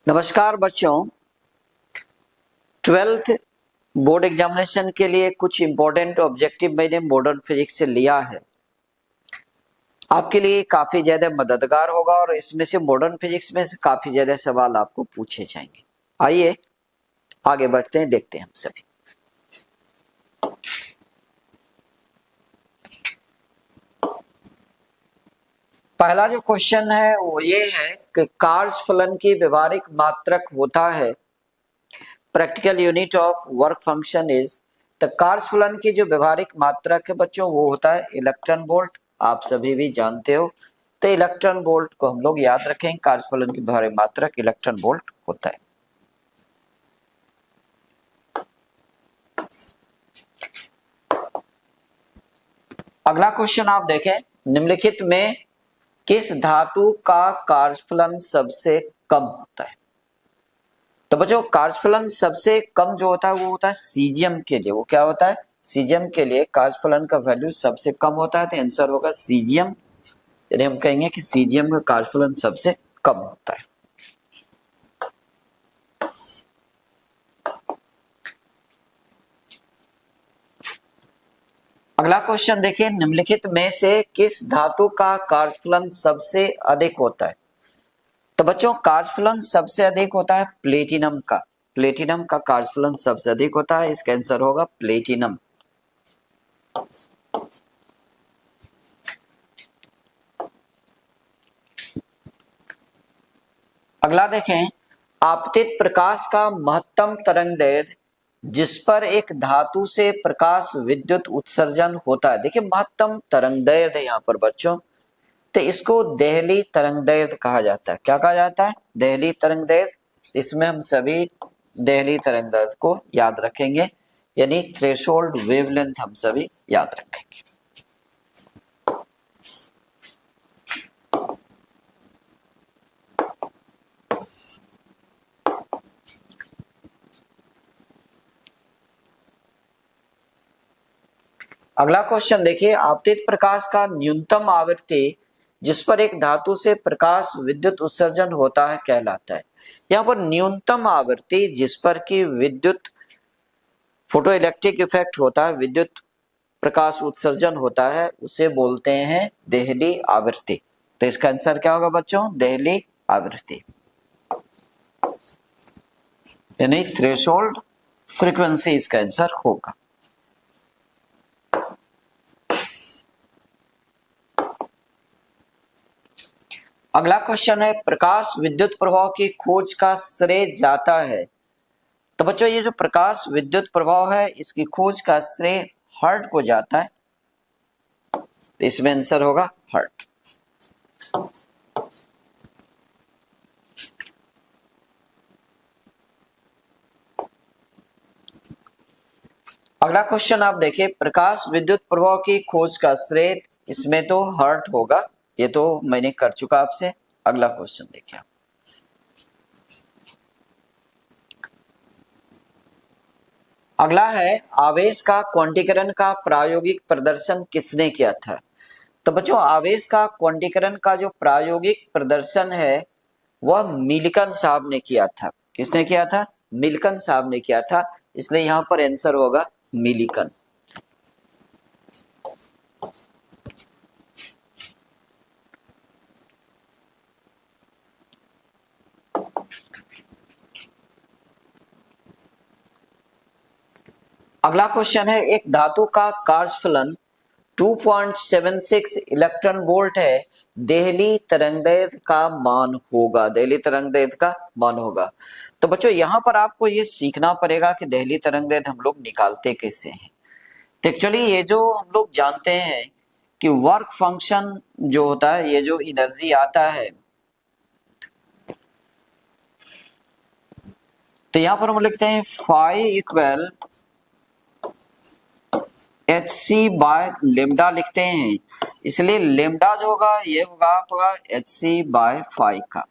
नमस्कार बच्चों, 12th board examination के लिए कुछ इंपॉर्टेंट ऑब्जेक्टिव मैंने मॉडर्न फिजिक्स से लिया है। आपके लिए काफी ज्यादा मददगार होगा और इसमें से मॉडर्न फिजिक्स में से काफी ज्यादा सवाल आपको पूछे जाएंगे। आइए आगे बढ़ते हैं, देखते हैं हम सभी। पहला जो क्वेश्चन है वो ये है कि कार्य फलन की व्यवहारिक मात्रक होता है। Practical unit of work function is, तो कार्य फलन की जो व्यवहारिक मात्रक है बच्चों वो होता है इलेक्ट्रॉन वोल्ट। आप सभी भी जानते हो, तो इलेक्ट्रॉन वोल्ट को हम लोग याद रखें। कार्य फलन की व्यवहारिक मात्रक इलेक्ट्रॉन वोल्ट होता है। अगला क्वेश्चन आप देखें, निम्नलिखित में किस धातु का कार्यफलन सबसे कम होता है? तो बच्चों कार्यफलन सबसे कम जो होता है वो होता है सीजियम के लिए। वो क्या होता है? सीजियम के लिए कार्यफलन का वैल्यू सबसे कम होता है, तो आंसर होगा सीजियम। यानी हम कहेंगे कि सीजियम का कार्यफलन सबसे कम होता है। अगला क्वेश्चन देखिए, निम्नलिखित में से किस धातु का कार्यफलन सबसे अधिक होता है? तो बच्चों कार्यफलन सबसे अधिक होता है प्लेटिनम का। प्लेटिनम का कार्यफलन सबसे अधिक होता है, इसका आंसर होगा प्लेटिनम। अगला देखें, आपतित प्रकाश का महत्तम तरंगदैर्घ्य जिस पर एक धातु से प्रकाश विद्युत उत्सर्जन होता है। देखिए महत्तम तरंगदैर्घ्य यहाँ पर बच्चों, तो इसको देहली तरंगदैर्घ्य कहा जाता है। क्या कहा जाता है? देहली तरंगदैर्घ्य। इसमें हम सभी देहली तरंगदैर्घ्य को याद रखेंगे, यानी थ्रेशोल्ड वेवलेंथ हम सभी याद रखेंगे। अगला क्वेश्चन देखिए, आपतित प्रकाश का न्यूनतम आवृत्ति जिस पर एक धातु से प्रकाश विद्युत उत्सर्जन होता है कहलाता है। यहाँ पर न्यूनतम आवृत्ति जिस पर की विद्युत फोटो इलेक्ट्रिक इफेक्ट होता है, विद्युत प्रकाश उत्सर्जन होता है, उसे बोलते हैं देहली आवृत्ति। तो इसका आंसर क्या होगा बच्चों? देहली आवृत्ति, यानी थ्रेशोल्ड फ्रीक्वेंसी इसका आंसर होगा। अगला क्वेश्चन है, प्रकाश विद्युत प्रभाव की खोज का श्रेय जाता है। तो बच्चों ये जो प्रकाश विद्युत प्रभाव है इसकी खोज का श्रेय हर्ट को जाता है, तो इसमें आंसर होगा हर्ट। अगला क्वेश्चन आप देखिए, प्रकाश विद्युत प्रभाव की खोज का श्रेय, इसमें तो हर्ट होगा, ये तो मैंने कर चुका आपसे। अगला क्वेश्चन देखिए, अगला है आवेश का क्वांटीकरण का प्रायोगिक प्रदर्शन किसने किया था? तो बच्चों आवेश का क्वांटीकरण का जो प्रायोगिक प्रदर्शन है वह मिल्कन साहब ने किया था। किसने किया था? मिल्कन साहब ने किया था, इसलिए यहां पर आंसर होगा मिल्कन। अगला क्वेश्चन है, एक धातु का कार्यफलन 2.76 इलेक्ट्रॉन वोल्ट है, देहली तरंगदैर्घ्य का मान होगा। देहली तरंगदैर्घ्य का मान होगा। तो बच्चों यहां पर आपको ये सीखना पड़ेगा कि देहली तरंगदैर्घ्य हम लोग निकालते कैसे हैं। तो एक्चुअली ये जो हम लोग जानते हैं कि वर्क फंक्शन जो होता है, ये जो एनर्जी आता है, तो यहां पर हम लिखते हैं phi equal h c by lambda लिखते हैं, इसलिए लेमडा जो होगा ये होगा आपका एच सी बाय फाई का।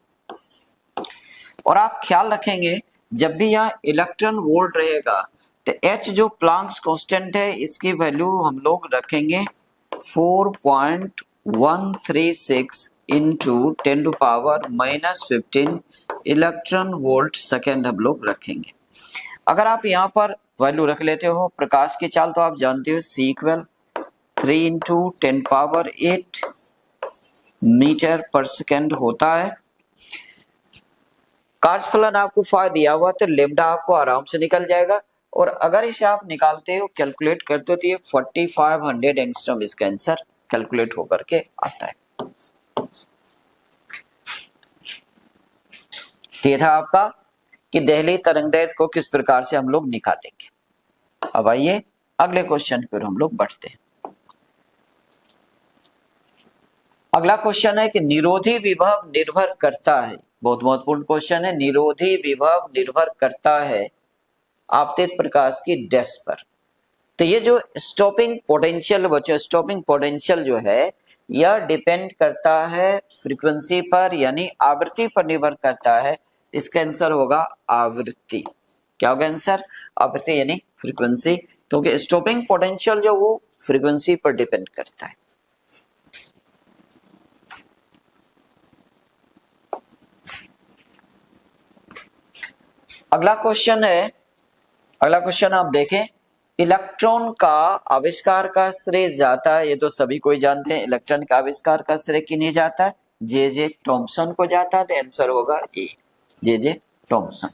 और आप ख्याल रखेंगे जब भी यहाँ इलेक्ट्रॉन वोल्ट रहेगा तो एच जो प्लांक्स कांस्टेंट है इसकी वैल्यू हम लोग रखेंगे 4.136 इंटू 10⁻⁻15 इलेक्ट्रॉन वोल्ट सेकेंड हम लोग रखेंगे। अगर आप यहाँ पर वैल्यू रख लेते हो प्रकाश की चाल, तो आप जानते हो C इक्वल 3 इंटू 10⁸ मीटर पर सेकेंड होता है। कार्यफलन आपको फाइ दिया हुआ तो लेमडा आपको आराम से निकल जाएगा, और अगर इसे आप निकालते हो कैलकुलेट करते हो तो ये 4500 एंगस्ट्रॉम इसका आंसर कैलकुलेट होकर के आता है। ये था आपका कि देहली तरंगदैर्घ्य को किस प्रकार से हम लोग निकालेंगे। अब आइए अगले क्वेश्चन पर हम लोग बढ़ते हैं। अगला क्वेश्चन है कि निरोधी विभव निर्भर करता है, बहुत महत्वपूर्ण क्वेश्चन है, निरोधी विभव निर्भर करता है आपतित प्रकाश की डैश पर। तो ये जो स्टॉपिंग पोटेंशियल बच्चों, स्टॉपिंग पोटेंशियल जो है यह डिपेंड करता है फ्रीक्वेंसी पर, यानी आवृत्ति पर निर्भर करता है। इसका आंसर होगा आवृत्ति। क्या होगा आंसर? आवृत्ति यानी फ्रीक्वेंसी, क्योंकि स्टॉपिंग पोटेंशियल जो वो फ्रीक्वेंसी पर डिपेंड करता है। अगला क्वेश्चन है, अगला क्वेश्चन आप देखें, इलेक्ट्रॉन का आविष्कार का श्रेय जाता है, ये तो सभी कोई जानते हैं, इलेक्ट्रॉन का आविष्कार का श्रेय किन्हें जाता है? जे थॉमसन को जाता है। तो आंसर होगा ए, जे थॉमसन।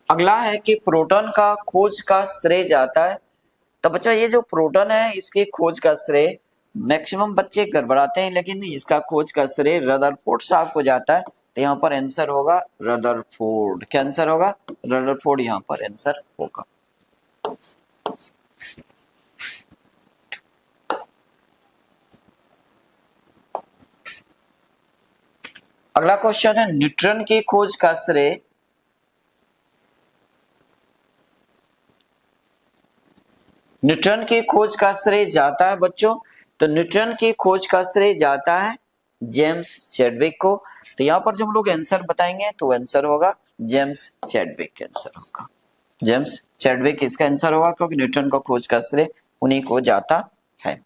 अगला है कि प्रोटॉन का खोज का श्रेय जाता है। तो बच्चों ये जो प्रोटॉन है इसकी खोज का श्रेय, मैक्सिमम बच्चे गड़बड़ाते हैं, लेकिन इसका खोज का श्रेय रदरफोर्ड साहब को जाता है। तो यहाँ पर आंसर होगा रदरफोर्ड। क्या आंसर होगा? रदरफोर्ड यहाँ पर आंसर होगा। अगला क्वेश्चन है, न्यूट्रॉन की खोज का श्रेय, न्यूट्रॉन की खोज का श्रेय जाता है बच्चों, तो न्यूट्रॉन की खोज का श्रेय जाता है जेम्स चैडविक को। तो यहाँ पर जब हम लोग आंसर बताएंगे तो आंसर होगा जेम्स चैडविक। आंसर होगा जेम्स चैडविक, इसका आंसर होगा, क्योंकि न्यूट्रॉन का खोज का श्रेय उन्हीं को जाता है।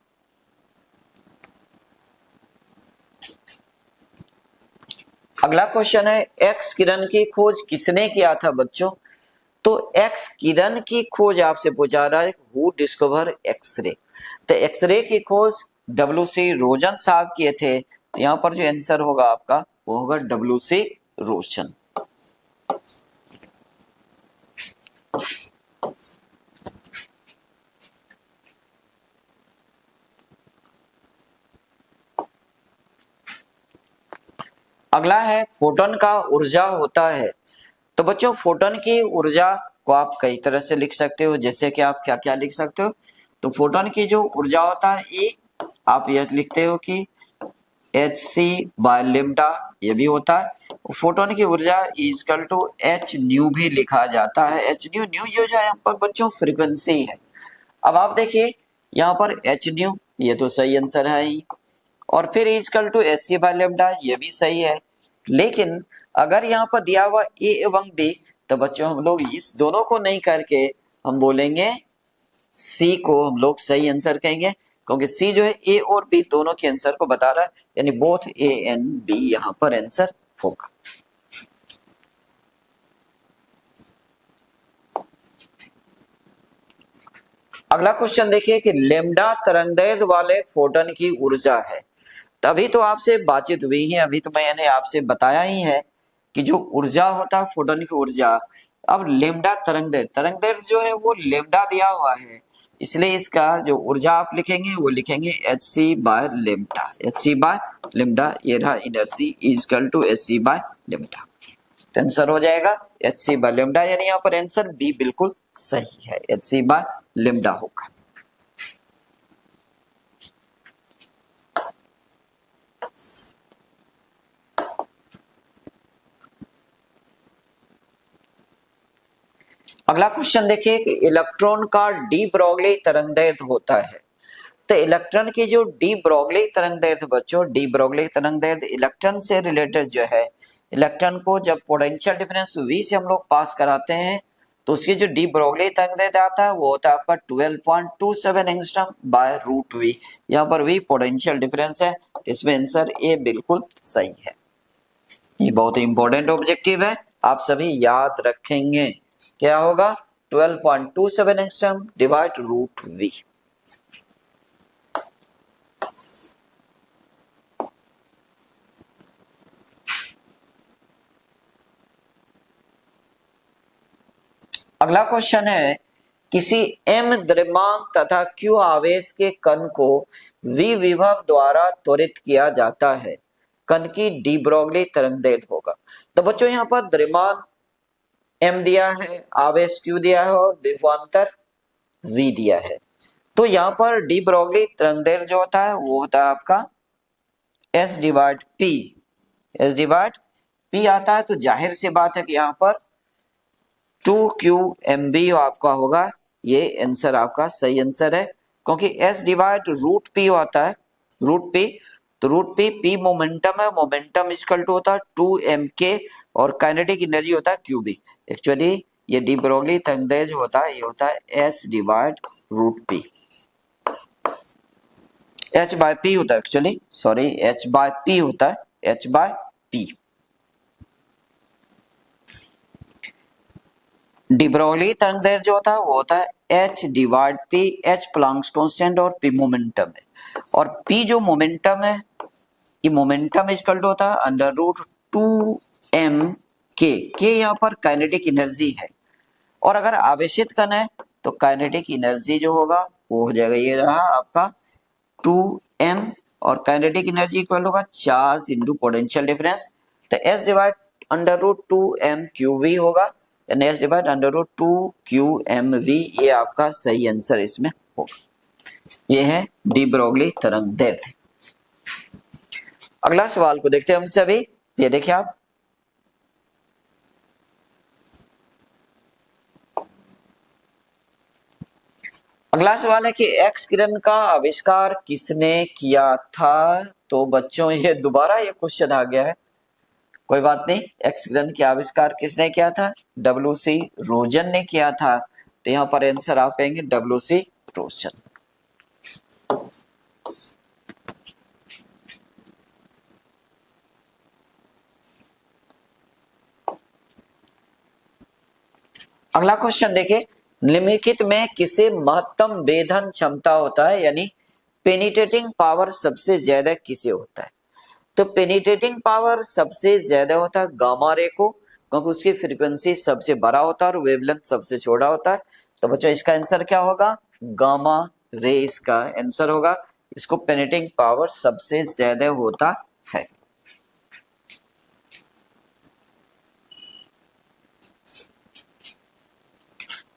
अगला क्वेश्चन है, एक्स किरण की खोज किसने किया था बच्चों? तो एक्स किरण की खोज आपसे पूछा रहा है, हु डिस्कवर एक्सरे। तो एक्सरे की खोज WC रोजन साहब किए थे। तो यहाँ पर जो आंसर होगा आपका वो होगा WC रोशन। अगला है, फोटोन का ऊर्जा होता है। तो बच्चों फोटोन की ऊर्जा को आप कई तरह से लिख सकते हो, जैसे कि आप क्या क्या लिख सकते हो। तो फोटोन की जो ऊर्जा होता है ये आप यह लिखते हो कि hc/λ, ये भी होता है। फोटोन की ऊर्जा इक्वल टू h न्यू भी लिखा जाता है। h न्यू जो है यहाँ पर बच्चों फ्रीक्वेंसी है। अब आप देखिए यहाँ पर h न्यू, ये तो सही आंसर है ही, और फिर इक्वल टू hc/λ, ये भी सही है। लेकिन अगर यहाँ पर दिया हुआ ए एवं बी, तो बच्चों हम लोग इस दोनों को नहीं करके हम बोलेंगे सी को हम लोग सही आंसर कहेंगे, क्योंकि सी जो है ए और बी दोनों के आंसर को बता रहा है, यानी बोथ ए एंड बी यहाँ पर आंसर होगा। अगला क्वेश्चन देखिए कि लेमडा तरंगदैर्घ्य वाले फोटोन की ऊर्जा है। तभी तो आपसे बातचीत हुई है, अभी तो मैंने आपसे बताया ही है कि जो ऊर्जा होता है फोटोन की ऊर्जा। अब लेमडा तरंगदैर्घ्य जो है वो लेमडा दिया हुआ है, इसलिए इसका जो ऊर्जा आप लिखेंगे वो लिखेंगे hc/λ। ये रहा energy equal to hc/λ। Answer हो जाएगा hc/λ, यानी यहाँ पर आंसर बी बिल्कुल सही है, hc/λ होगा। अगला क्वेश्चन देखिए कि इलेक्ट्रॉन का डी ब्रोगली तरंगदैर्घ्य होता है। तो इलेक्ट्रॉन की जो डी ब्रोगली तरंगदैर्घ्य बच्चों, डी ब्रोगली तरंगदैर्घ्य इलेक्ट्रॉन से रिलेटेड जो है, इलेक्ट्रॉन को जब पोटेंशियल डिफरेंस V से हम लोग पास कराते हैं तो उसकी जो डी ब्रोगली तरंगदैर्ध्य आता है वो होता है आपका 12.27 एंगस्ट्रॉम बाय रूट वी। यहाँ पर वी पोटेंशियल डिफरेंस है, इसमें आंसर ए बिल्कुल सही है। ये बहुत ही इंपॉर्टेंट ऑब्जेक्टिव है, आप सभी याद रखेंगे। क्या होगा 12.27 एंगस्ट्रॉम डिवाइड रूट वी। अगला क्वेश्चन है किसी m द्रव्यमान तथा q आवेश के कण को v विभव द्वारा त्वरित किया जाता है, कण की डी ब्रोगली तरंगदैर्ध्य होगा। तो बच्चों यहाँ पर द्रव्यमान m दिया है, आवेश q दिया है और विभवांतर v दिया है। तो यहाँ पर डी ब्रोगली तरंगदैर्ध्य जो होता है वो होता है आपका s divide p। s divide p आता है, तो जाहिर सी बात है कि यहाँ पर 2qmb आपका होगा, ये आंसर आपका सही आंसर है, क्योंकि s डिवाइड रूट p होता है, रूट p, तो रूट p मोमेंटम है, मोमेंटम इक्वल टू होता है 2mk और काइनेटिक एनर्जी होता है qb। एक्चुअली ये डी ब्रोगली तरंगदैर्ध्य जो होता है ये होता है s divide root p, h by p होता है, actually sorry h by p होता है, h by p। De Broglie तरंगदैर्ध्य जो होता है वो होता है h divide p, h Planck's constant और p मोमेंटम है, और p जो मोमेंटम है ये मोमेंटम इक्वल टू होता है अंडर रूट 2m k यहाँ पर काइनेटिक एनर्जी है, और अगर आवेशित कण है तो काइनेटिक एनर्जी जो होगा वो हो जाएगा, ये रहा आपका 2m और काइनेटिक एनर्जी इक्वल होगा चार्ज इंटू पोटेंशियल डिफरेंस, तो s divide under root 2m qv होगा, यानी s divide under root 2qmv, ये आपका सही आंसर इसमें होगा। ये है डी ब्रोगली तरंगदैर्ध्य। अगला सवाल को देखते हैं हम सभी, ये देखिए आप, अगला सवाल है कि एक्स किरण का आविष्कार किसने किया था। तो बच्चों ये दोबारा ये क्वेश्चन आ गया है, कोई बात नहीं, एक्स किरण के आविष्कार किसने किया था, डब्ल्यूसी रोजन ने किया था। तो यहाँ पर आंसर आप कहेंगे डब्ल्यूसी रोजन। अगला क्वेश्चन देखिए, निम्नलिखित में किसे महत्तम वेधन क्षमता होता है, यानी पेनिट्रेटिंग पावर सबसे ज्यादा किसे होता है। तो पेनिट्रेटिंग पावर सबसे ज्यादा होता है गामा रे को, क्योंकि उसकी फ्रीक्वेंसी सबसे बड़ा होता है और वेवलेंथ सबसे छोटा होता है। तो बच्चों इसका आंसर क्या होगा, गामा रे इसका आंसर होगा, इसको पेनिट्रेटिंग पावर सबसे ज्यादा होता है।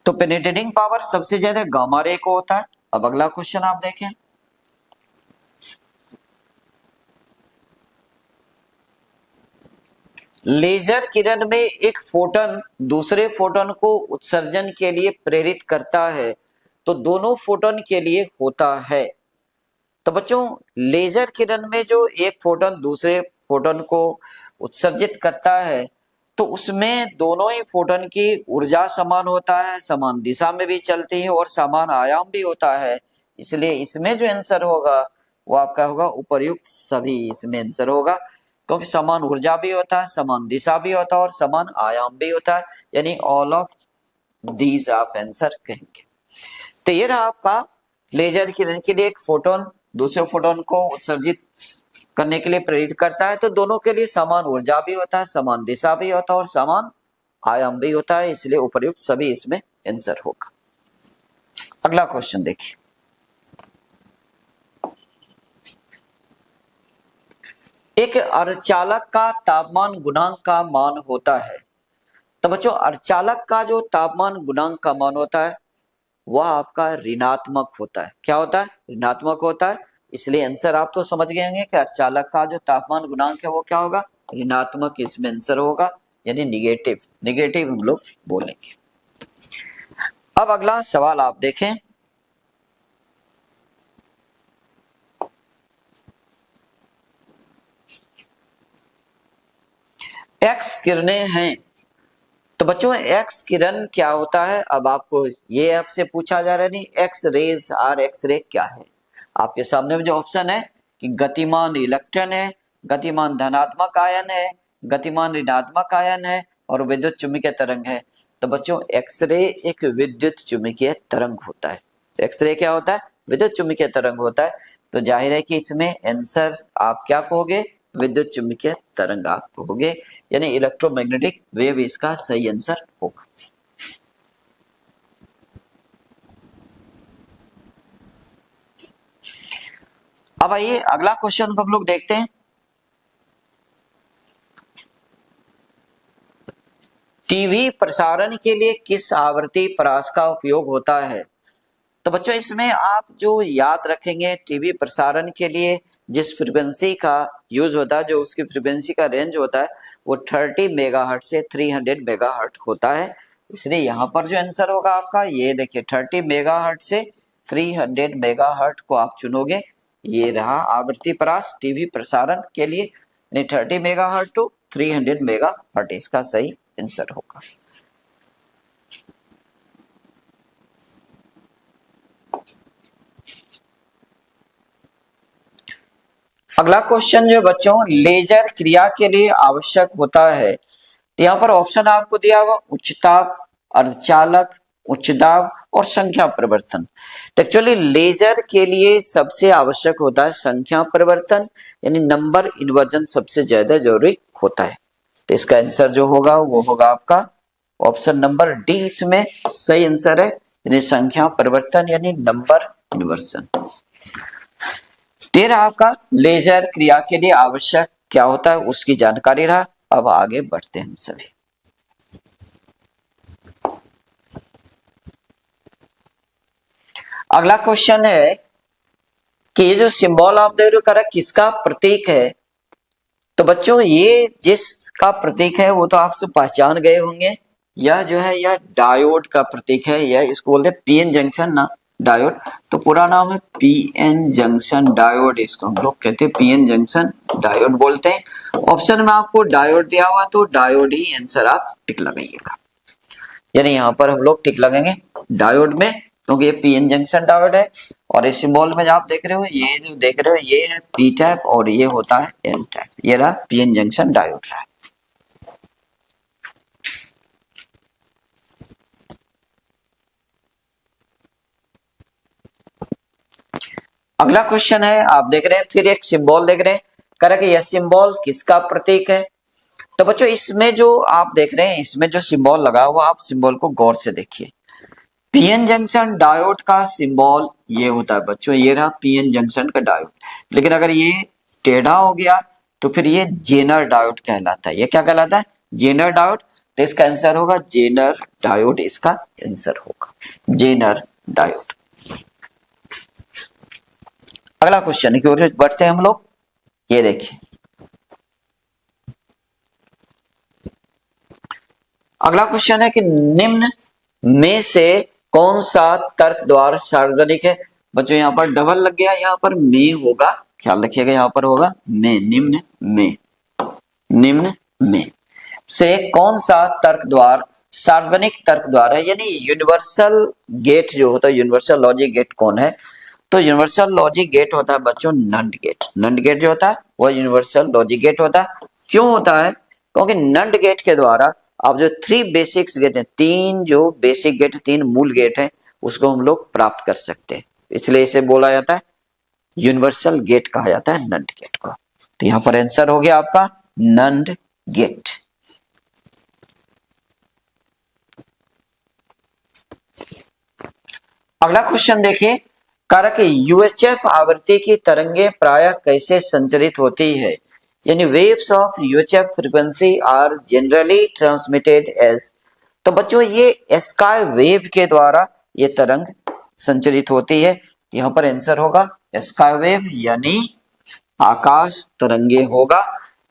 तो पेनिट्रेटिंग पावर सबसे ज्यादा गामा रे को होता है। अब अगला क्वेश्चन आप देखें, लेजर किरण में एक फोटोन दूसरे फोटोन को उत्सर्जन के लिए प्रेरित करता है, तो दोनों फोटोन के लिए होता है। तो बच्चों लेजर किरण में जो एक फोटोन दूसरे फोटोन को उत्सर्जित करता है, तो उसमें दोनों ही फोटोन की ऊर्जा समान होता है, समान दिशा में भी चलती है और समान आयाम भी होता है, इसलिए इसमें जो आंसर होगा वो आपका होगा उपर्युक्त सभी, इसमें आंसर होगा, क्योंकि समान ऊर्जा भी होता है, समान दिशा भी होता है और समान आयाम भी होता है, यानी ऑल ऑफ दीज आप आंसर कहेंगे। तो ये रहा आपका लेजर किरण के लिए एक फोटोन दूसरे फोटोन को उत्सर्जित करने के लिए प्रेरित करता है, तो दोनों के लिए समान ऊर्जा भी होता है, समान दिशा भी होता है और समान आयाम भी होता है, इसलिए उपर्युक्त सभी इसमें आंसर होगा। अगला क्वेश्चन देखिए, एक अर्धचालक का तापमान गुणांक का मान होता है। तो बच्चों अर्धचालक का जो तापमान गुणांक का मान होता है वह आपका ऋणात्मक होता है। क्या होता है, ऋणात्मक होता है, इसलिए आंसर आप तो समझ गए होंगे कि अर्धचालक का जो तापमान गुणांक है वो क्या होगा, ऋणात्मक, इसमें आंसर होगा, यानी निगेटिव, निगेटिव हम लोग बोलेंगे। अब अगला सवाल आप देखें, एक्स किरणें हैं तो बच्चों एक्स किरण क्या होता है, अब आपको ये आपसे पूछा जा रहा है नहीं एक्स रेज और एक्स रे क्या है। आपके सामने में जो ऑप्शन है कि गतिमान इलेक्ट्रॉन है, गतिमान धनात्मक आयन है, गतिमान ऋणात्मक आयन है और विद्युत चुम्बकीय तरंग है। तो बच्चों एक्सरे एक विद्युत चुम्बकीय तरंग होता है। तो एक्सरे क्या होता है, विद्युत चुम्बकीय तरंग होता है। तो जाहिर है कि इसमें आंसर आप क्या कहोगे, विद्युत चुम्बकीय तरंग आप कहोगे, यानी इलेक्ट्रोमैग्नेटिक वेव इसका सही आंसर होगा। अब आइए अगला क्वेश्चन को हम लोग देखते हैं। टीवी प्रसारण के लिए किस आवृत्ति परास का उपयोग होता है। तो बच्चों इसमें आप जो याद रखेंगे, टीवी प्रसारण के लिए जिस फ्रीक्वेंसी का यूज होता है, जो उसकी फ्रीक्वेंसी का रेंज होता है वो 30 मेगाहर्ट्ज से 300 मेगाहर्ट्ज होता है। इसलिए यहाँ पर जो आंसर होगा आपका ये देखिए 30 मेगाहर्ट्ज से 300 मेगाहर्ट्ज को आप चुनोगे। ये रहा आवृत्ति परास टीवी प्रसारण के लिए, यानी 30 मेगाहर्ट्ज टू 300 मेगाहर्ट्ज इसका सही आंसर होगा। अगला क्वेश्चन जो बच्चों लेजर क्रिया के लिए आवश्यक होता है, तो यहाँ पर ऑप्शन आपको दिया हुआ उच्च ताप, अर्धचालक, उच्च दाब और संख्या परिवर्तन। तो एक्चुअली लेजर के लिए सबसे आवश्यक होता है संख्या परिवर्तन, यानी नंबर इन्वर्जन सबसे ज्यादा जरूरी होता है। तो इसका आंसर जो होगा वो होगा आपका ऑप्शन नंबर डी, इसमें सही आंसर है, यानी संख्या परिवर्तन यानी नंबर इन्वर्जन। तेरह आपका लेजर क्रिया के लिए आवश्यक क्या होता है उसकी जानकारी रहा। अब आगे बढ़ते हैं हम सभी। अगला क्वेश्चन है कि ये जो सिंबल आप देख रहे हो किसका प्रतीक है। तो बच्चों ये जिसका प्रतीक है वो तो आप सब पहचान गए होंगे, यह जो है यह डायोड का प्रतीक है, यह इसको बोलते हैं पीएन जंक्शन ना डायोड। तो पूरा नाम है पीएन जंक्शन डायोड, इसको हम लोग कहते हैं पीएन जंक्शन डायोड बोलते हैं। ऑप्शन में आपको डायोड दिया हुआ तो डायोड ही आंसर आप टिक लगाइएगा, यानी यहाँ पर हम लोग टिक लगेंगे डायोड में, क्योंकि ये पीएन जंक्शन डायोड है। और इस सिंबल में जो आप देख रहे हो, ये जो देख रहे हो ये है पी टाइप और ये होता है एन टाइप, ये रहा पीएन जंक्शन डायोड रहा। अगला क्वेश्चन है, आप देख रहे हैं फिर एक सिंबल देख रहे हैं, कह रहा है कि यह सिंबल किसका प्रतीक है। तो बच्चों इसमें जो आप देख रहे हैं, इसमें जो सिंबल लगा हुआ आप सिंबल को गौर से देखिए। पीएन जंक्शन डायोड का सिंबल ये होता है बच्चों, ये रहा पीएन जंक्शन का डायोड। लेकिन अगर ये टेढ़ा हो गया तो फिर ये जेनर डायोड कहलाता है। ये क्या कहलाता है, जेनर डायोड। तो इसका आंसर होगा जेनर डायोड, इसका आंसर होगा जेनर डायोड। अगला क्वेश्चन की ओर बढ़ते हैं हम लोग। ये देखिए अगला क्वेश्चन है कि निम्न में से कौन सा तर्क द्वार सार्वजनिक है। बच्चों यहाँ पर डबल लग गया, यहाँ पर में होगा, ख्याल रखिएगा यहाँ पर होगा में, निम्न में से कौन सा तर्क द्वार सार्वजनिक तर्क द्वार है, यानी यूनिवर्सल गेट जो होता है, यूनिवर्सल लॉजिक गेट कौन है। तो यूनिवर्सल लॉजिक गेट होता है बच्चों नंड गेट। नंड गेट जो होता है वह यूनिवर्सल लॉजिक गेट होता है। क्यों होता है, क्योंकि नंड गेट के द्वारा आप जो 3 बेसिक्स गेट हैं, 3 जो बेसिक गेट, 3 मूल गेट हैं, उसको हम लोग प्राप्त कर सकते हैं, इसलिए इसे बोला जाता है यूनिवर्सल गेट कहा जाता है नंड गेट को। तो यहां पर आंसर हो गया आपका नंड गेट। अगला क्वेश्चन देखिए, कारक यूएचएफ आवृत्ति की तरंगे प्रायः कैसे संचरित होती है, यानी waves of UHF frequency are generally transmitted as. तो बच्चों ये स्काई वेव के द्वारा ये तरंग संचरित होती है। यहां पर आंसर होगा स्काई वेव यानी आकाश तरंगे होगा।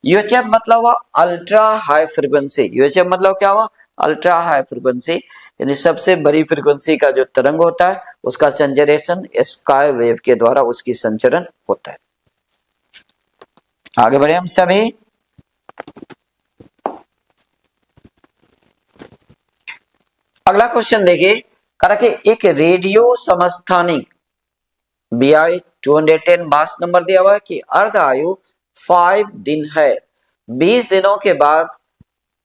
यूएचएफ मतलब हुआ अल्ट्रा हाई फ्रीक्वेंसी, यूएचएफ मतलब क्या हुआ अल्ट्रा हाई फ्रीक्वेंसी, यानी सबसे बड़ी फ्रीक्वेंसी का जो तरंग होता है उसका संचरण स्काई वेव के द्वारा उसकी संचरण होता है। आगे बढ़े हम सभी। अगला क्वेश्चन देखिए, करा कि एक रेडियो समस्थानिक BI 210 मास नंबर दिया हुआ है कि अर्ध आयु 5 दिन है। 20 दिनों के बाद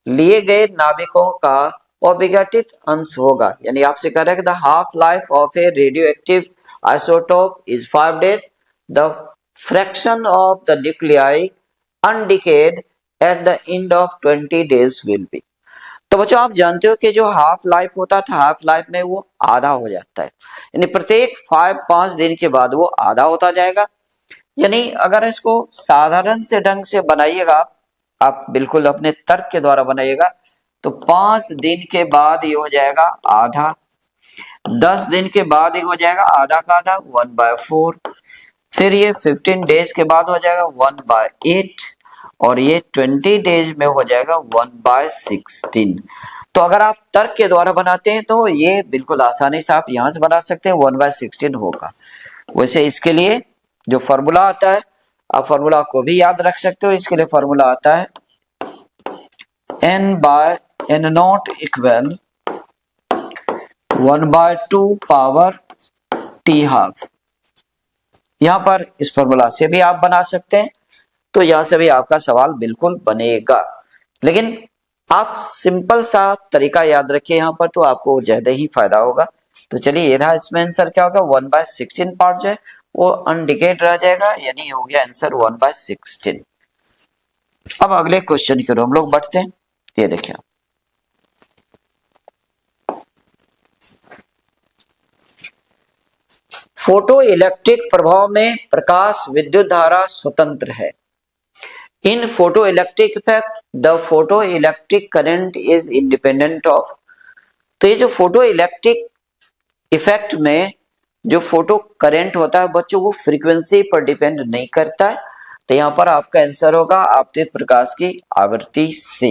लिए गए नाभिकों का अविघटित अंश होगा। यानी आपसे कह रहा है कि the half life of a radioactive isotope is 5 days. The fraction of the nuclei undecayed at the end of 20 days will be. तो बच्चों आप जानते हो कि जो हाफ लाइफ होता था, हाफ लाइफ में वो आधा हो जाता है, यानी प्रत्येक 5 दिन के बाद वो आधा होता जाएगा। यानी अगर इसको साधारण से ढंग से बनाइएगा, आप बिल्कुल अपने तर्क के द्वारा बनाइएगा, तो 5 दिन के बाद ये हो जाएगा आधा, 10 दिन के बाद ये हो जाएगा आधा का आधा 1/4, फिर ये 15 डेज के बाद हो जाएगा 1/8 और ये 20 डेज में हो जाएगा 1/16। तो अगर आप तर्क के द्वारा बनाते हैं तो ये बिल्कुल आसानी से आप यहां से बना सकते हैं, 1/16 होगा। वैसे इसके लिए जो फॉर्मूला आता है, आप फॉर्मूला को भी याद रख सकते हो। इसके लिए फॉर्मूला आता है n/n0 equal 1/2 power t half. यहां पर इस फॉर्मूला से भी आप बना सकते हैं, तो यहां से भी आपका सवाल बिल्कुल बनेगा। लेकिन आप सिंपल सा तरीका याद रखिए यहां पर, तो आपको ज्यादा ही फायदा होगा। तो चलिए ये रहा, इसमें आंसर क्या होगा, 1/16 पार्ट जो है वो अनडिकेट रह जाएगा, यानी हो गया आंसर 1/16। अब अगले क्वेश्चन की ओर हम लोग बढ़ते हैं। ये देखिए, फोटो इलेक्ट्रिक प्रभाव में प्रकाश विद्युत धारा स्वतंत्र है। In photoelectric effect the photoelectric current is independent of. तो ये जो फोटो इलेक्ट्रिक इफेक्ट में जो फोटो करंट होता है बच्चों, वो फ्रीक्वेंसी पर डिपेंड नहीं करता है। तो यहाँ पर आपका आंसर होगा आपतित प्रकाश की आवृत्ति से,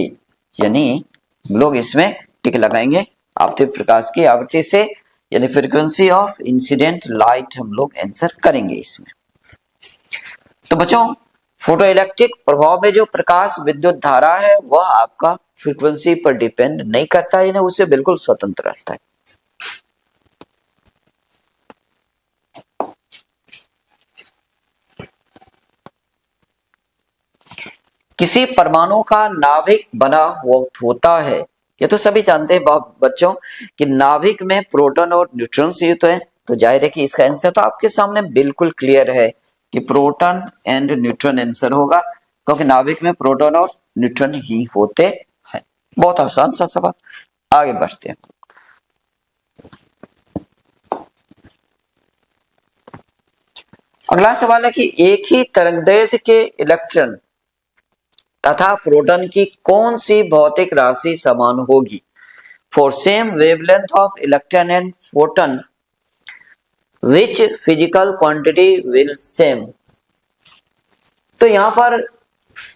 यानी हम लोग इसमें टिक लगाएंगे आपतित प्रकाश की आवृत्ति से, यानी फ्रीक्वेंसी ऑफ इंसिडेंट लाइट हम लोग आंसर करेंगे इसमें। तो बच्चों फोटो इलेक्ट्रिक प्रभाव में जो प्रकाश विद्युत धारा है वह आपका फ्रीक्वेंसी पर डिपेंड नहीं करता है, उससे बिल्कुल स्वतंत्र रहता है। किसी परमाणु का नाभिक बना होता है, ये तो सभी जानते हैं बच्चों कि नाभिक में प्रोटॉन और न्यूट्रॉन युक्त है। तो जाहिर है कि इसका आंसर तो आपके सामने बिल्कुल क्लियर है कि प्रोटॉन एंड न्यूट्रॉन आंसर होगा, क्योंकि नाभिक में प्रोटॉन और न्यूट्रॉन ही होते हैं। बहुत आसान सा सवाल, आगे बढ़ते हैं। अगला सवाल है कि एक ही तरंगदैर्घ्य के इलेक्ट्रॉन तथा प्रोटॉन की कौन सी भौतिक राशि समान होगी। For same wavelength of electron and photon which physical quantity will same. तो यहां पर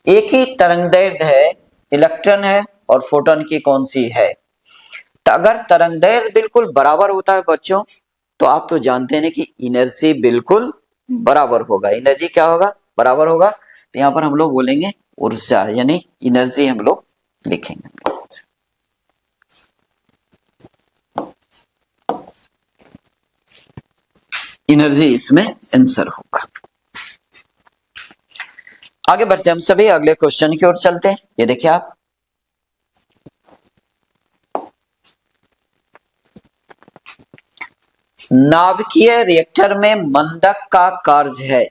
एक ही तरंगदैर्घ्य है, इलेक्ट्रॉन है और फोटोन की कौन सी है। तो अगर तरंगदैर्घ्य बिल्कुल बराबर होता है बच्चों, तो आप तो जानते हैं कि एनर्जी बिल्कुल बराबर होगा। एनर्जी क्या होगा, बराबर होगा। तो यहां पर हम लोग बोलेंगे ऊर्जा, यानी एनर्जी हम लोग लिखेंगे। एनर्जी इसमें आंसर होगा। आगे बढ़ते हम सभी अगले क्वेश्चन की ओर चलते हैं। ये देखिए आप, नाभिकीय रिएक्टर में मंदक का कार्य है।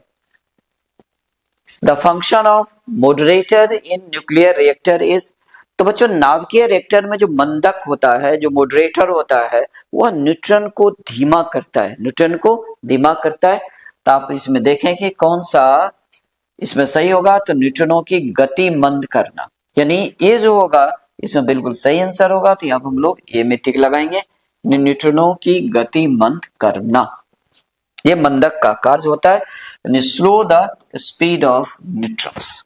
The function of moderator in nuclear reactor is. तो बच्चों नाभिकीय रिएक्टर में जो मंदक होता है, जो मॉडरेटर होता है, वह न्यूट्रॉन को धीमा करता है, न्यूट्रॉन को धीमा करता है। तो आप इसमें देखें कि कौन सा इसमें सही होगा, तो न्यूट्रॉनों की गति मंद करना, यानी ये जो होगा इसमें बिल्कुल सही आंसर होगा। तो यहाँ हम लोग ए में टिक लगाएंगे, न्यूट्रॉनों की गति मंद करना, ये मंदक का कार्य होता है, यानी slow the speed of neutrons.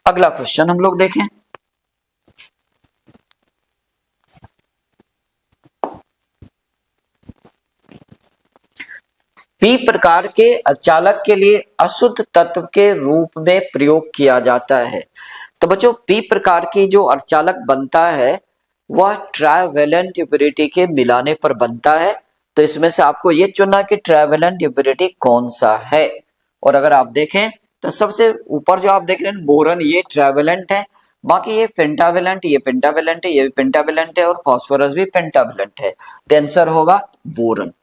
अगला क्वेश्चन हम लोग देखें। पी प्रकार के अर्धचालक के लिए अशुद्ध तत्व के रूप में प्रयोग किया जाता है। तो बच्चों पी प्रकार की जो अर्धचालक बनता है वह ट्राइवेलेंट इम्प्योरिटी के मिलाने पर बनता है। तो इसमें से आपको ये चुनना कि ट्राइवेलेंट इम्प्योरिटी कौन सा है। और अगर आप देखें तो सबसे ऊपर जो आप देख रहे हैं बोरन, ये ट्राइवेलेंट है, बाकी ये पेंटावेलेंट, ये पेंटावेलेंट है, ये भी पेंटावेलेंट है, और फास्फोरस भी पेंटावेलेंट है। तो आंसर होगा बोरन।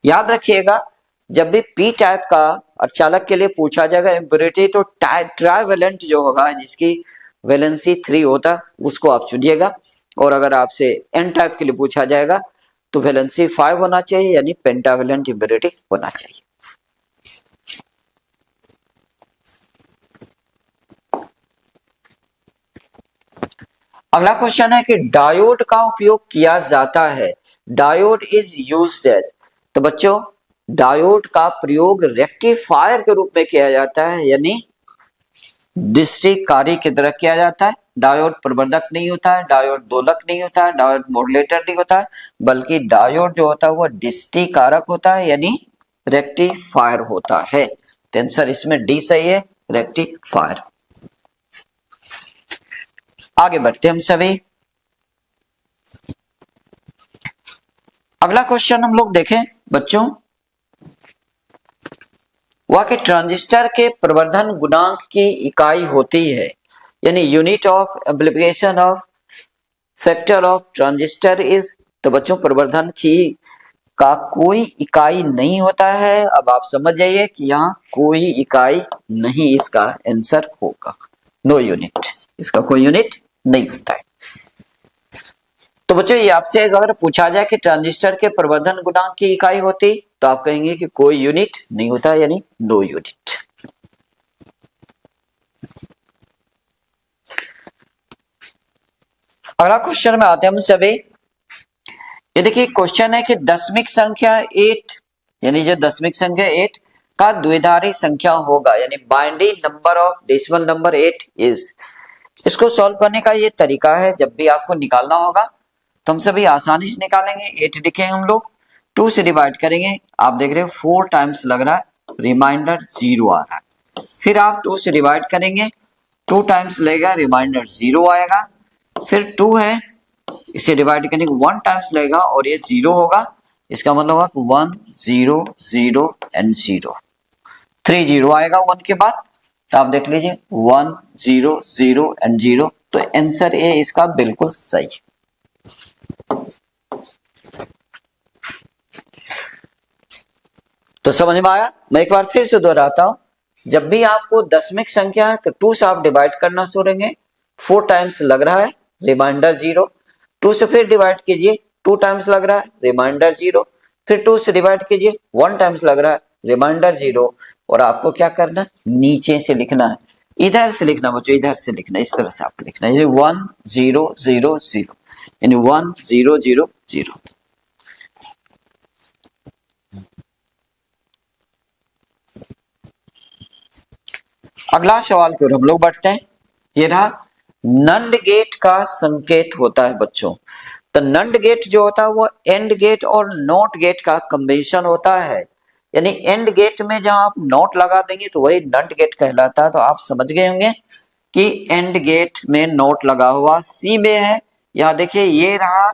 याद रखिएगा जब भी पी टाइप का अर्धचालक के लिए पूछा जाएगा इम्प्योरिटी, तो ट्राइवेलेंट जो होगा जिसकी वैलेंसी 3 होता है उसको आप चुनिएगा। और अगर आपसे एन टाइप के लिए पूछा जाएगा तो वैलेंसी 5 होना चाहिए, यानी पेंटावेलेंट इम्प्योरिटी होना चाहिए। अगला क्वेश्चन है कि डायोड का उपयोग किया जाता है। डायोड इज यूज्ड एज, तो बच्चों डायोड का प्रयोग रेक्टिफायर के रूप में किया जाता है, यानी डिस्ट्रीकारी की तरह किया जाता है। डायोड प्रवर्धक नहीं होता है, डायोड दोलक नहीं होता है, डायोड मॉड्यूलेटर नहीं होता है, बल्कि डायोड जो होता है वो डिस्ट्रीकारक होता है, यानी रेक्टिफायर होता है। तो आंसर इसमें डी सही है, रेक्टिफायर। आगे बढ़ते हम सभी। अगला क्वेश्चन हम लोग देखें बच्चों, वह के ट्रांजिस्टर के प्रवर्धन गुणांक की इकाई होती है, यानी unit of amplification of factor of transistor is. तो बच्चों प्रवर्धन की का कोई इकाई नहीं होता है। अब आप समझ जाइए कि यहाँ कोई इकाई नहीं, इसका आंसर होगा नो यूनिट, इसका कोई यूनिट नहीं होता है। तो बच्चों ये आपसे अगर पूछा जाए कि ट्रांजिस्टर के प्रवर्धन गुणांक की इकाई होती, तो आप कहेंगे कि कोई यूनिट नहीं होता, यानी नो यूनिट। अगला क्वेश्चन में आते हैं हम सभी। ये देखिए क्वेश्चन है कि दशमिक संख्या 8, यानी जो दशमिक संख्या 8 का द्विधारी संख्या होगा, यानी binary number of decimal number 8 is. इसको सॉल्व करने का ये तरीका है, जब भी आपको निकालना होगा तो हम सभी आसानी से निकालेंगे। 8 लिखेंगे हम लोग, 2 से डिवाइड करेंगे, आप देख रहे हो 4 टाइम्स लग रहा है, रिमाइंडर 0 आ रहा है। फिर आप 2 से डिवाइड करेंगे, 2 टाइम्स लेगा, रिमाइंडर 0 आएगा। फिर 2 है, इसे डिवाइड करने को 1 टाइम्स लेगा और ये 0 होगा, इसका मतलब होगा 1 0 0 एंड 0, 3 0 आएगा 1 के बाद। तो आप देख लीजिए 1 0 0 एंड 0, तो आंसर ए इसका बिल्कुल सही। तो समझ में आया? मैं एक बार फिर से दोहराता हूं, जब भी आपको दशमिक संख्या है तो 2 से आप डिवाइड करना शुरू करेंगे, 4 टाइम्स लग रहा है, रिमाइंडर 0। 2 से फिर डिवाइड कीजिए, 2 टाइम्स लग रहा है, रिमाइंडर 0। फिर 2 से डिवाइड कीजिए, 1 टाइम्स लग रहा है, रिमाइंडर 0। और आपको क्या करना है, नीचे से लिखना है, इधर से लिखना बच्चों, इधर से लिखना, इस तरह से आपको लिखना है 1 0 0 0, यानी 1 0 0 0। अगला सवाल की ओर हम लोग बढ़ते हैं। ये रहा, नंड गेट का संकेत होता है बच्चों। तो नंड गेट जो होता है वो एंड गेट और नॉट गेट का कॉम्बिनेशन होता है, यानी एंड गेट में जहां आप नॉट लगा देंगे तो वही नंड गेट कहलाता है। तो आप समझ गए होंगे कि एंड गेट में नॉट लगा हुआ सी में है। यहां देखिए ये रहा,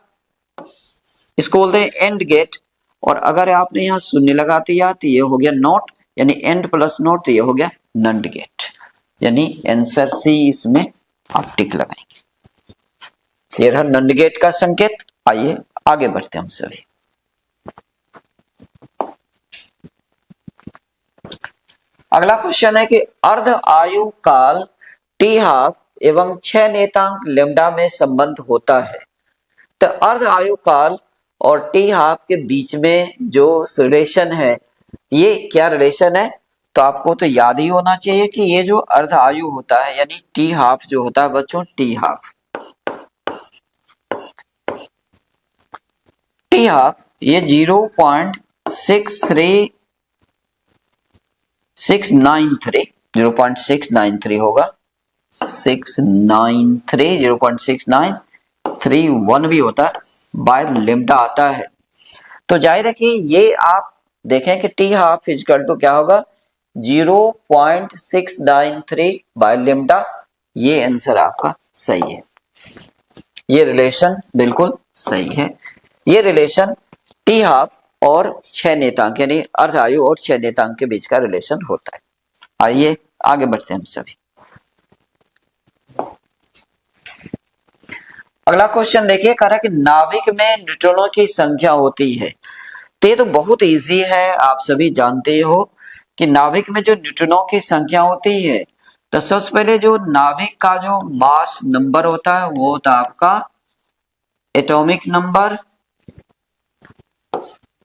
इसको बोलते हैं एंड गेट, और अगर आपने यहाँ शून्य लगा दिया तो ये हो गया नॉट, यानी एंड प्लस नॉट, तो ये हो गया नंड गेट, यानी आंसर सी इसमें आप टिक लगाएंगे। ये रहा नंड गेट का संकेत। आइए आगे बढ़ते हैं हम सभी। अगला क्वेश्चन है कि अर्ध आयु काल टी हाफ एवं 6 नेतांक लेमडा में संबंध होता है। तो अर्ध आयु काल और टी हाफ के बीच में जो रिलेशन है, ये क्या रिलेशन है? तो आपको तो याद ही होना चाहिए कि ये जो अर्ध आयु होता है, यानी टी हाफ जो होता है बच्चों, टी हाफ ये 0.693 होगा, 693 0.6931 भी होता है, बाय लेमडा आता है। तो जाहिर है कि ये आप देखें कि टी हाफ इजकल टू क्या होगा, 0.693 बाय लेमडा। ये आंसर आपका सही है। ये रिलेशन बिल्कुल सही है। ये रिलेशन टी हाफ और 6 नेतांक यानी अर्ध आयु और 6 नेतांक के बीच का रिलेशन होता है। आइए आगे बढ़ते हैं हम सभी। अगला क्वेश्चन देखिए, कह रहा है कि नाभिक में न्यूट्रॉनों की संख्या होती है। तो ये तो बहुत इजी है, आप सभी जानते हो कि नाभिक में जो न्यूट्रॉनों की संख्या होती है, तो सबसे पहले जो नाभिक का जो मास नंबर होता है वो होता है आपका एटॉमिक नंबर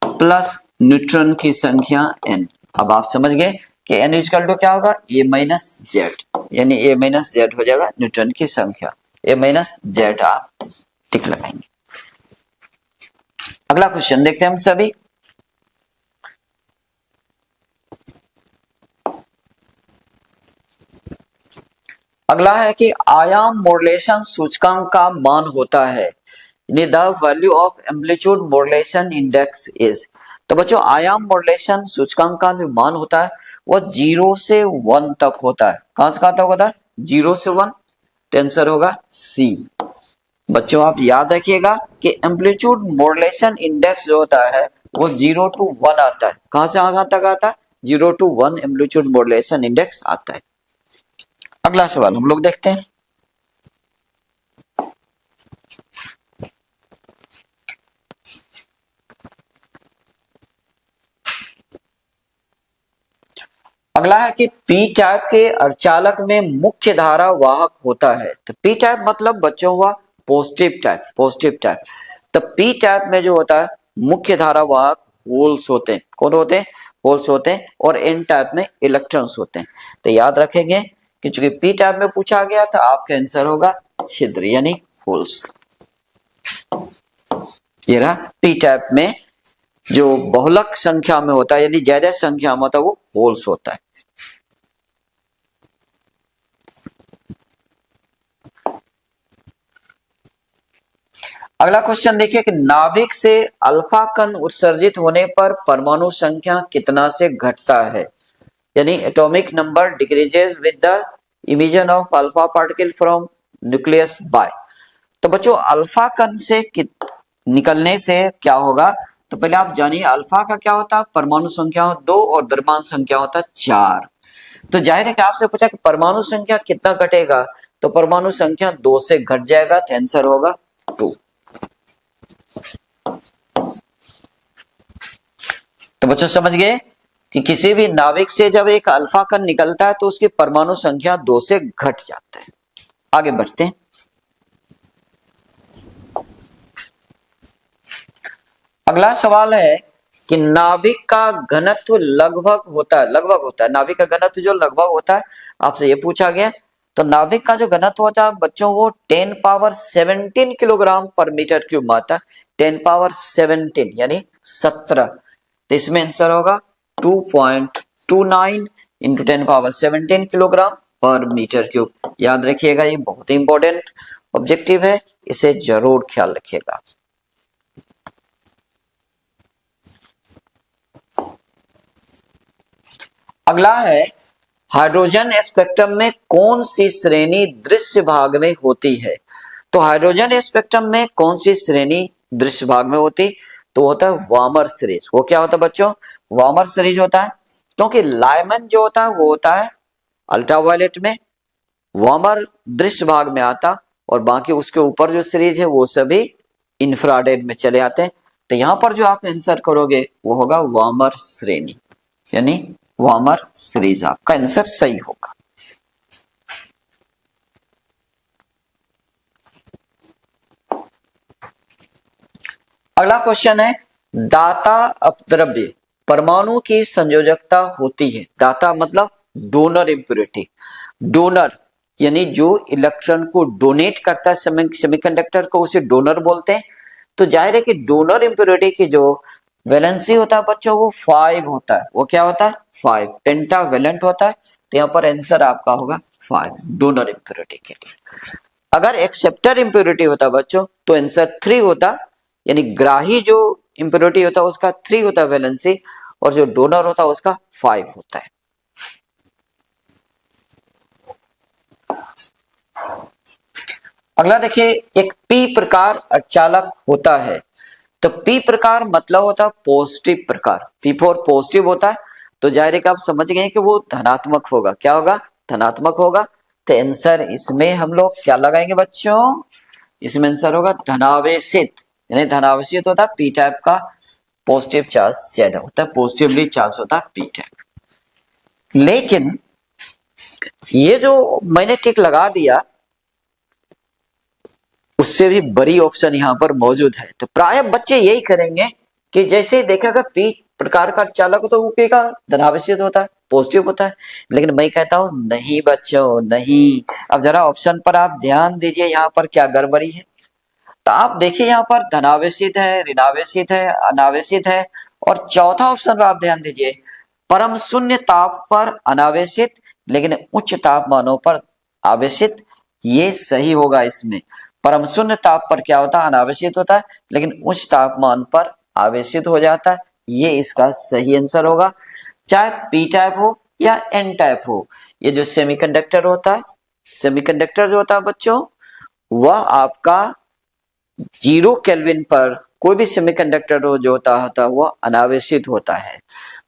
प्लस न्यूट्रॉन की संख्या n। अब आप समझ गए कि n इक्वल टू क्या होगा, a माइनस जेड, यानी a माइनस जेड हो जाएगा न्यूट्रॉन की संख्या, a माइनस जेड आप टिक लगाएंगे। अगला क्वेश्चन देखते हैं हम सभी। अगला है कि आयाम मॉड्यूलेशन सूचकांक का मान होता है, the value of amplitude modulation index is. तो बच्चों आयाम मॉड्यूलेशन सूचकांक का जो मान होता है वह 0 से 1 तक होता है। कहां से कहां तक होता है, 0 से 1। तो आंसर होगा सी। बच्चों आप याद रखिएगा कि एम्पलीट्यूड मॉड्यूलेशन इंडेक्स जो होता है वो 0 to 1 आता है। कहां से कहां तक आता है, 0 to 1 एम्पलीट्यूड मॉड्यूलेशन इंडेक्स आता है। अगला सवाल हम लोग देखते हैं। अगला है कि पी टाइप के अर्धचालक में मुख्य धारा वाहक होता है। तो पी टाइप मतलब बच्चों हुआ पॉजिटिव टाइप, पॉजिटिव टाइप। तो पी टाइप में जो होता है मुख्य धारा वाहक होल्स होते हैं। कौन होते हैं, होल्स होते हैं। और एन टाइप में इलेक्ट्रॉन्स होते हैं। तो याद रखेंगे कि चूंकि पी टाइप में पूछा गया था, आपका आंसर होगा छिद्र यानी होल्स। ये रहा पी टाइप में जो बहुलक संख्या में होता है यदि ज्यादा संख्या में होता है वो होल्स होता है। अगला क्वेश्चन देखिए कि नाभिक से अल्फा कण उत्सर्जित होने पर परमाणु संख्या कितना से घटता है, यानी atomic number decreases with the emission of alpha particle from nucleus bye. तो बच्चों अल्फा कण से निकलने से क्या होगा, तो पहले आप जानिए अल्फा का क्या होता है, परमाणु संख्या 2 और द्रव्यमान संख्या होता है 4। तो जाहिर है कि आपसे पूछा कि परमाणु संख्या कितना घटेगा, तो परमाणु संख्या 2 से घट जाएगा। तो आंसर होगा 2। तो बच्चों समझ गए कि किसी भी नाभिक से जब एक अल्फा कण निकलता है तो उसकी परमाणु संख्या 2 से घट जाता है। आगे बढ़ते हैं। अगला सवाल है कि नाभिक का घनत्व लगभग होता है, नाभिक का घनत्व जो लगभग होता है आपसे ये पूछा गया। तो नाभिक का जो घनत्व होता है बच्चों वो 10 पावर 17 किलोग्राम पर मीटर क्यूब आता है। 10 पावर 17 यानी 17। तो इसमें आंसर होगा 2.29 इंटू 10 पावर 17 किलोग्राम पर मीटर क्यूब। याद रखिएगा ये बहुत ही इंपॉर्टेंट ऑब्जेक्टिव है, इसे जरूर ख्याल रखिएगा। अगला है हाइड्रोजन स्पेक्ट्रम में कौन सी श्रेणी दृश्य भाग में होती है। तो हाइड्रोजन स्पेक्ट्रम में कौन सी श्रेणी दृश्य भाग में होती, तो होता है वार्मर सीरीज। वो क्या होता है बच्चों, वार्मर सीरीज होता है। क्योंकि लाइमन जो होता है वो होता है अल्ट्रावायलेट में, वार्मर दृश्य भाग में आता, और बाकी उसके ऊपर जो सीरीज है वो सभी इंफ्रारेड में चले आते हैं। तो यहां पर जो आप आंसर करोगे वो होगा वार्मर श्रेणी यानी वार्मर सीरीज। आपका आंसर सही होगा। अगला क्वेश्चन है दाता अपद्रव्य परमाणु की संयोजकता होती है। दाता मतलब डोनर इंप्योरिटी, डोनर यानी जो इलेक्ट्रॉन को डोनेट करता है सेमीकंडक्टर को, उसे डोनर बोलते हैं। तो जाहिर है कि डोनर इंप्योरिटी की जो वैलेंसी होता है बच्चों वो 5 होता है। वो क्या होता है, 5 पेंटावेलेंट होता है। तो यहाँ पर आंसर आपका होगा 5 डोनर इंप्योरिटी के लिए। अगर एक्सेप्टर इंप्योरिटी होता बच्चों तो आंसर 3 होता, यानी ग्राही जो इंप्योरिटी होता है उसका 3 होता है वैलेंसी, और जो डोनर होता है उसका 5 होता है। अगला देखिए, एक पी प्रकार अर्धचालक होता है। तो पी प्रकार मतलब होता है पॉजिटिव प्रकार, पी फॉर पॉजिटिव होता है। तो जाहिर है कि आप समझ गए कि वो धनात्मक होगा। क्या होगा? धनात्मक होगा। तो आंसर इसमें हम लोग क्या लगाएंगे बच्चों? इसमें आंसर होगा धनावेशित, यानी धनावेशित होता है पी टाइप का, पॉजिटिव चार्ज ज्यादा होता है, पॉजिटिवली चार्ज होता है पी टाइप। लेकिन ये जो मैंने टिक लगा दिया, उससे भी बड़ी ऑप्शन यहाँ पर मौजूद है। तो प्राय बच्चे यही करेंगे कि जैसे ही देखेगा पी प्रकार का चालक तो वो पी का धनावेशित होता है, पॉजिटिव होता है। लेकिन मैं कहता हूं नहीं बच्चों, नहीं। अब जरा ऑप्शन पर आप ध्यान दीजिए, यहाँ पर क्या गड़बड़ी है। तो आप देखिए यहाँ पर धनावेशित है, ऋणावेशित है, अनावेशित है, और चौथा ऑप्शन पर आप ध्यान दीजिए, परम शून्य ताप पर अनावेशित लेकिन उच्च तापमानों पर आवेशित। ये सही होगा। इसमें परम शून्य ताप पर क्या होता है? अनावेशित होता है, लेकिन उच्च तापमान पर आवेशित हो जाता है। ये इसका सही आंसर होगा, चाहे पी टाइप हो या एन टाइप हो। ये जो सेमीकंडक्टर होता है, सेमीकंडक्टर जो होता है बच्चों, वह आपका 0 केल्विन पर कोई भी सेमीकंडक्टर जो होता है वह अनावेशित होता है।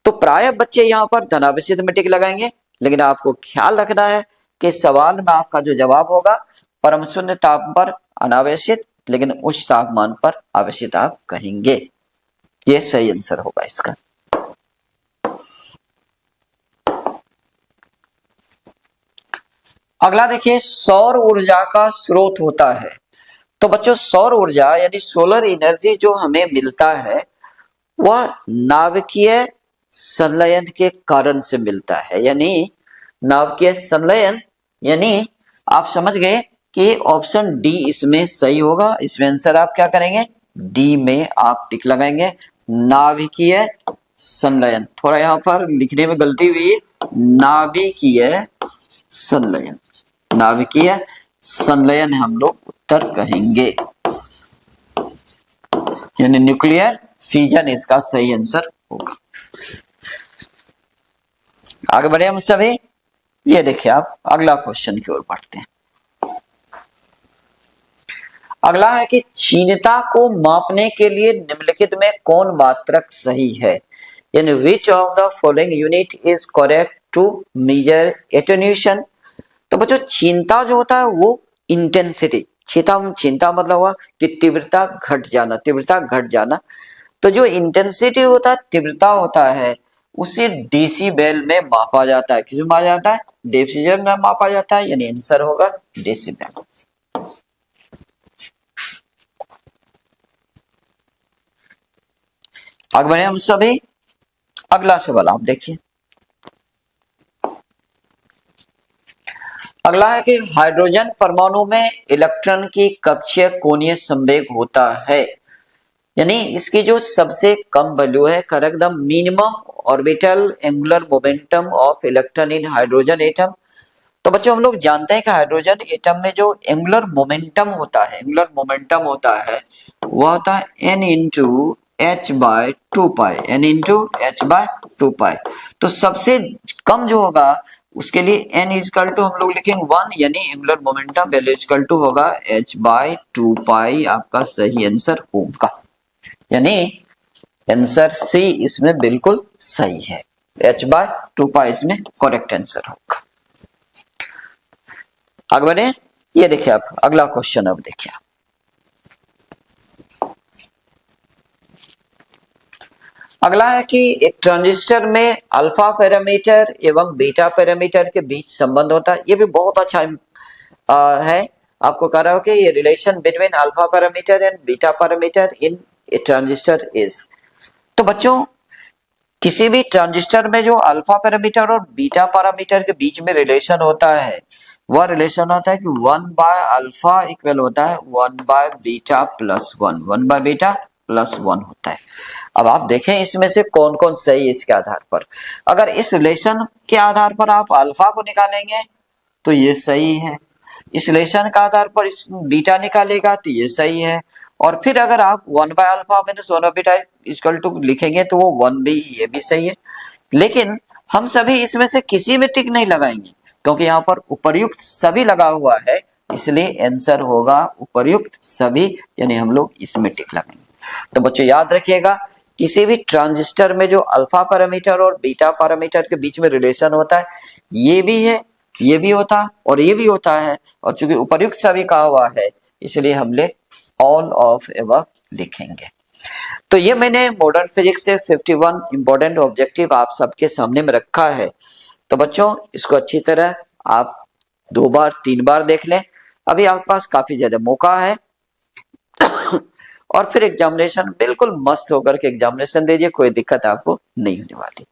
तो प्राय बच्चे यहाँ पर धनावेशित में टिक लगाएंगे, लेकिन आपको ख्याल रखना है कि सवाल में आपका जो जवाब होगा परम शून्य ताप पर अनावेशित लेकिन उच्च तापमान पर आवेशित आप कहेंगे। ये सही आंसर होगा इसका। अगला देखिए, सौर ऊर्जा का स्रोत होता है। तो बच्चों सौर ऊर्जा यानी सोलर एनर्जी जो हमें मिलता है वह नाभिकीय संलयन के कारण से मिलता है। यानी नाभिकीय संलयन, यानी आप समझ गए कि ऑप्शन डी इसमें सही होगा। इसमें आंसर आप क्या करेंगे? डी में आप टिक लगाएंगे, नाभिकीय संलयन। थोड़ा यहाँ पर लिखने में गलती हुई, नाभिकीय संलयन, नाभिकीय संलयन हम लोग उत्तर कहेंगे, यानी न्यूक्लियर फ्यूजन इसका सही आंसर होगा। आगे बढ़े हम सभी। ये देखिए, आप अगला क्वेश्चन की ओर बढ़ते हैं। अगला है कि क्षीणता को मापने के लिए निम्नलिखित में कौन मात्रक सही है, यानी which of the following unit is correct to measure attenuation. तो बच्चों क्षीणता जो होता है वो इंटेंसिटी, क्षीणता मतलब हुआ कि तीव्रता घट जाना, तीव्रता घट जाना। तो जो इंटेंसिटी होता है, तीव्रता होता है, उसे डेसिबल में मापा जाता है। किसमें मापा जाता है? डेसिबल में मापा जाता है, यानी आंसर होगा डेसिबल। आगे बढ़े हम सभी। अगला सवाल आप देखिए। अगला है कि हाइड्रोजन परमाणु में इलेक्ट्रॉन की कक्षीय कोणीय संवेग होता है, यानी इसकी जो सबसे कम वैल्यू है, correct the minimum orbital angular momentum of electron in hydrogen atom. तो बच्चों हम लोग जानते हैं कि हाइड्रोजन एटम में जो एंगुलर मोमेंटम होता है, एंगुलर मोमेंटम होता है वह होता है n into h by two pi, n into h by two pi. तो सबसे कम जो होगा उसके लिए n इजकल टू हम लोग लिखेंगे 1, यानी angular momentum value equal to होगा h बाय टू पाई। आपका सही आंसर होगा, यानी आंसर सी इसमें बिल्कुल सही है, h बाय टू पाई इसमें करेक्ट आंसर होगा। आगे बढ़े। ये देखिए आप अगला क्वेश्चन अब देखिए। अगला है कि एक ट्रांजिस्टर में अल्फा पैरामीटर एवं बीटा पैरामीटर के बीच संबंध होता है। ये भी बहुत अच्छा है। आपको कह रहा हो कि ये relation between alpha parameter and beta parameter in A transistor is. तो बच्चों किसी भी ट्रांजिस्टर में जो अल्फा पैरामीटर और बीटा पैरामीटर के बीच में रिलेशन होता है वह रिलेशन होता है कि 1 बाय अल्फा इक्वल होता है 1 by beta plus 1, 1 by beta plus 1 होता है। अब आप देखें इसमें से कौन कौन सही है इसके आधार पर। अगर इस रिलेशन के आधार पर आप अल्फा को निकालेंगे तो ये सही है, इस रिलेशन का आधार पर इस बीटा निकालेगा तो ये सही है, और फिर अगर आप 1 by alpha minus 1 by beta equal to लिखेंगे तो वो 1 भी, ये भी सही है। लेकिन हम सभी इसमें से किसी में टिक नहीं लगाएंगे क्योंकि यहाँ पर उपर्युक्त सभी लगा हुआ है, इसलिए आंसर होगा उपर्युक्त सभी, यानी हम लोग इसमें टिक लगाएंगे। तो बच्चों याद रखिएगा, किसी भी ट्रांजिस्टर में जो अल्फा पैरामीटर और बीटा पैरामीटर के बीच में रिलेशन होता है, ये भी है, ये भी होता है और ये भी होता है, और चूंकि उपर्युक्त सभी कहा हुआ है इसलिए हम ले ऑल ऑफ एबव लिखेंगे। तो ये मैंने मॉडर्न फिजिक्स से 51 इंपॉर्टेंट ऑब्जेक्टिव आप सबके सामने में रखा है। तो बच्चों इसको अच्छी तरह आप 2 बार 3 बार देख लें, अभी आपके पास काफी ज्यादा मौका है और फिर एग्जामिनेशन बिल्कुल मस्त होकर के एग्जामिनेशन दीजिए, कोई दिक्कत आपको नहीं होने वाली।